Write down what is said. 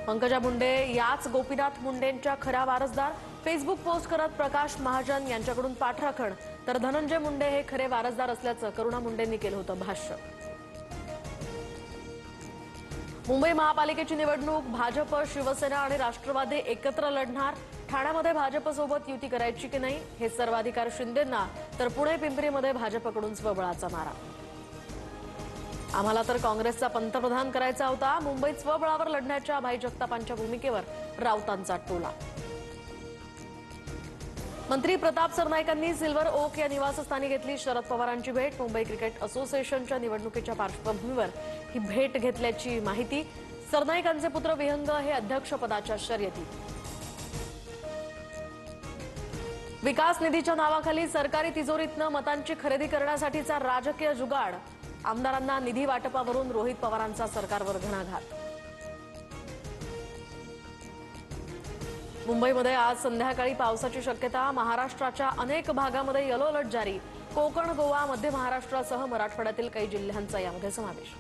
पंकजा मुंडे याच गोपीनाथ मुंडेंच्या खऱ्या वारसदार। फेसबुक पोस्ट करत प्रकाश महाजन यांच्याकडून पाठराखण, तर धनंजय मुंडे हे खरे वारसदार असल्याचं करुणा मुंडेंनी केलं होतं भाष्य। मुंबई महापालिकेची निवडणूक भाजप, शिवसेना आणि राष्ट्रवादी एकत्र लढणार। ठाण्यामध्ये भाजपसोबत युती करायची की नाही हे सर्वाधिकार शिंदेंना, तर पुणे पिंपरीमध्ये भाजपकडून स्वबळाचा नारा। आम्हाला तर काँग्रेसचा पंतप्रधान करायचा होता। मुंबईत स्वबळावर लढण्याच्या भाई जगतापांच्या भूमिकेवर राऊतांचा टोला। मंत्री प्रताप सरनाईकांनी सिल्वर ओक या निवासस्थानी घेतली शरद पवारांची भेट। मुंबई क्रिकेट असोसिएशनच्या निवडणुकीच्या पार्श्वभूमीवर ही भेट घेतल्याची माहिती। सरनाईकांचे पुत्र विहंग हे अध्यक्षपदाच्या शर्यतीत। विकास निधीच्या नावाखाली सरकारी तिजोरीतनं मतांची खरेदी करण्यासाठीचा राजकीय जुगाड। आमदारांना निधी वाटपावरून रोहित पवारांचा सरकारवर घणाघात। मुंबईमध्ये आज संध्याकाळी पावसाची शक्यता। महाराष्ट्राच्या अनेक भागामध्ये येलो अलर्ट जारी। कोकण, गोवा, मध्य महाराष्ट्रासह मराठवाड्यातील काही जिल्ह्यांचा यामध्ये समावेश।